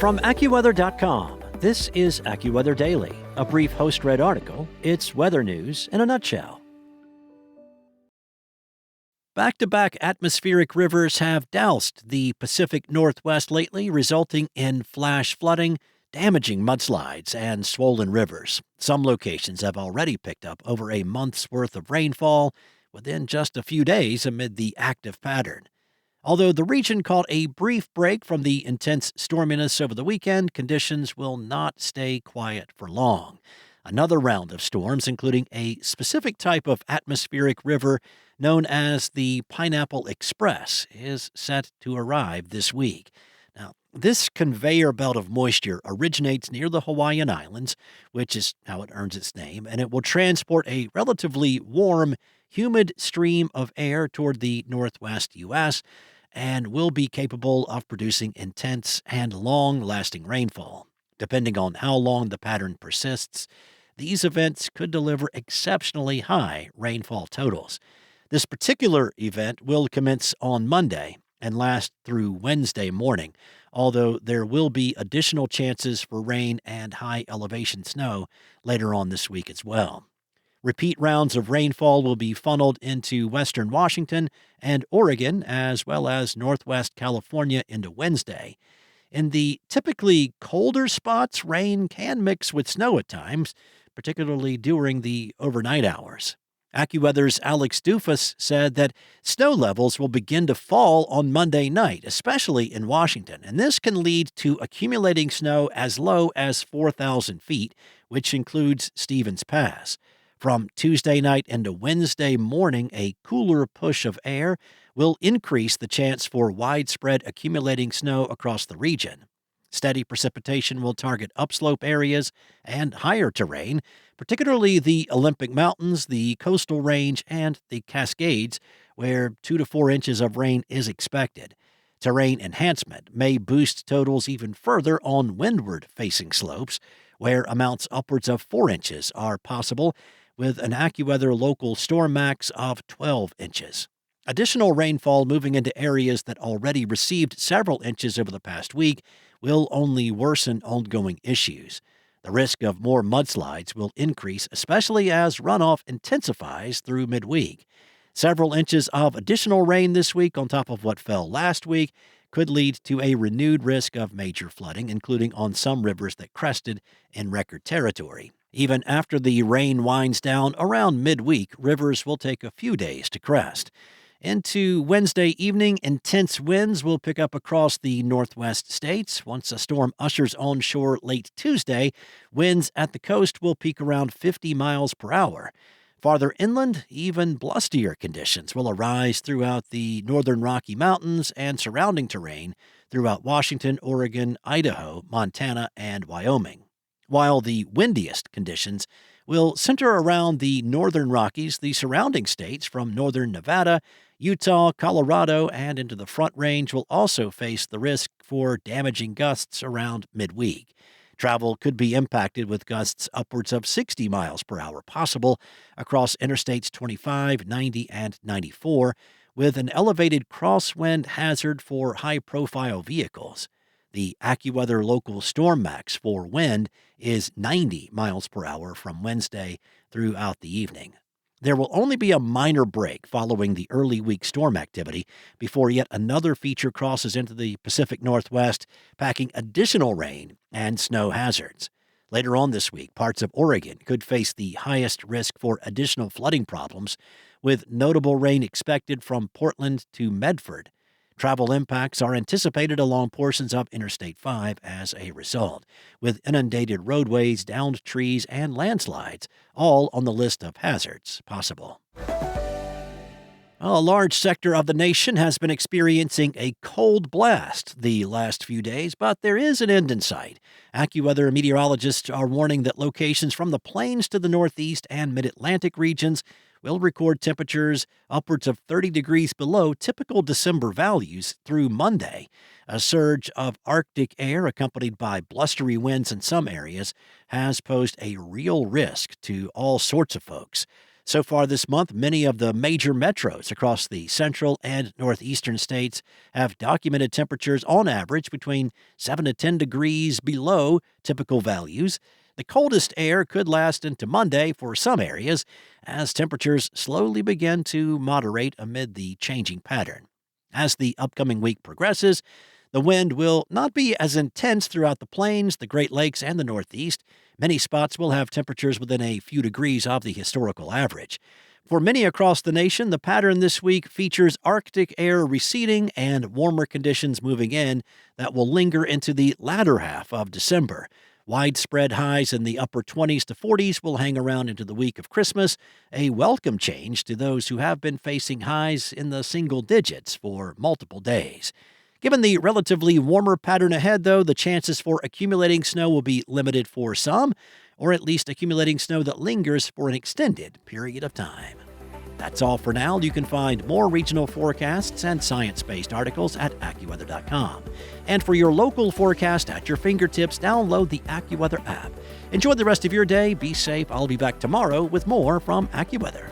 From AccuWeather.com, this is AccuWeather Daily, a brief host-read article. It's weather news in a nutshell. Back-to-back atmospheric rivers have doused the Pacific Northwest lately, resulting in flash flooding, damaging mudslides, and swollen rivers. Some locations have already picked up over a month's worth of rainfall within just a few days amid the active pattern. Although the region caught a brief break from the intense storminess over the weekend, conditions will not stay quiet for long. Another round of storms, including a specific type of atmospheric river known as the Pineapple Express, is set to arrive this week. Now, this conveyor belt of moisture originates near the Hawaiian Islands, which is how it earns its name, and it will transport a relatively warm, humid stream of air toward the northwest U.S., and will be capable of producing intense and long-lasting rainfall. Depending on how long the pattern persists, these events could deliver exceptionally high rainfall totals. This particular event will commence on Monday and last through Wednesday morning, although there will be additional chances for rain and high elevation snow later on this week as well. Repeat rounds of rainfall will be funneled into western Washington and Oregon, as well as northwest California into Wednesday. In the typically colder spots, rain can mix with snow at times, particularly during the overnight hours. AccuWeather's Alex Dufus said that snow levels will begin to fall on Monday night, especially in Washington, and this can lead to accumulating snow as low as 4,000 feet, which includes Stevens Pass. From Tuesday night into Wednesday morning, a cooler push of air will increase the chance for widespread accumulating snow across the region. Steady precipitation will target upslope areas and higher terrain, particularly the Olympic Mountains, the Coastal Range, and the Cascades, where 2 to 4 inches of rain is expected. Terrain enhancement may boost totals even further on windward-facing slopes, where amounts upwards of 4 inches are possible, with an AccuWeather local storm max of 12 inches. Additional rainfall moving into areas that already received several inches over the past week will only worsen ongoing issues. The risk of more mudslides will increase, especially as runoff intensifies through midweek. Several inches of additional rain this week on top of what fell last week could lead to a renewed risk of major flooding, including on some rivers that crested in record territory. Even after the rain winds down around midweek, rivers will take a few days to crest. Into Wednesday evening, intense winds will pick up across the northwest states. Once a storm ushers onshore late Tuesday, winds at the coast will peak around 50 miles per hour. Farther inland, even blustier conditions will arise throughout the northern Rocky Mountains and surrounding terrain throughout Washington, Oregon, Idaho, Montana, and Wyoming. While the windiest conditions will center around the northern Rockies, the surrounding states from northern Nevada, Utah, Colorado, and into the Front Range will also face the risk for damaging gusts around midweek. Travel could be impacted with gusts upwards of 60 miles per hour possible across Interstates 25, 90, and 94, with an elevated crosswind hazard for high-profile vehicles. The AccuWeather local storm max for wind is 90 miles per hour from Wednesday throughout the evening. There will only be a minor break following the early week storm activity before yet another feature crosses into the Pacific Northwest, packing additional rain and snow hazards. Later on this week, parts of Oregon could face the highest risk for additional flooding problems, with notable rain expected from Portland to Medford. Travel impacts are anticipated along portions of Interstate 5 as a result, with inundated roadways, downed trees, and landslides, all on the list of hazards possible. A large sector of the nation has been experiencing a cold blast the last few days, but there is an end in sight. AccuWeather meteorologists are warning that locations from the plains to the northeast and mid-Atlantic regions will record temperatures upwards of 30 degrees below typical December values through Monday. A surge of Arctic air, accompanied by blustery winds in some areas, has posed a real risk to all sorts of folks. So far this month, many of the major metros across the central and northeastern states have documented temperatures on average between 7 to 10 degrees below typical values. The coldest air could last into Monday for some areas as temperatures slowly begin to moderate amid the changing pattern. As the upcoming week progresses, the wind will not be as intense throughout the plains, the Great Lakes, and the Northeast. Many spots will have temperatures within a few degrees of the historical average. For many across the nation, the pattern this week features Arctic air receding and warmer conditions moving in that will linger into the latter half of December. Widespread highs in the upper 20s to 40s will hang around into the week of Christmas, a welcome change to those who have been facing highs in the single digits for multiple days. Given the relatively warmer pattern ahead, though, the chances for accumulating snow will be limited for some, or at least accumulating snow that lingers for an extended period of time. That's all for now. You can find more regional forecasts and science-based articles at AccuWeather.com. And for your local forecast at your fingertips, download the AccuWeather app. Enjoy the rest of your day. Be safe. I'll be back tomorrow with more from AccuWeather.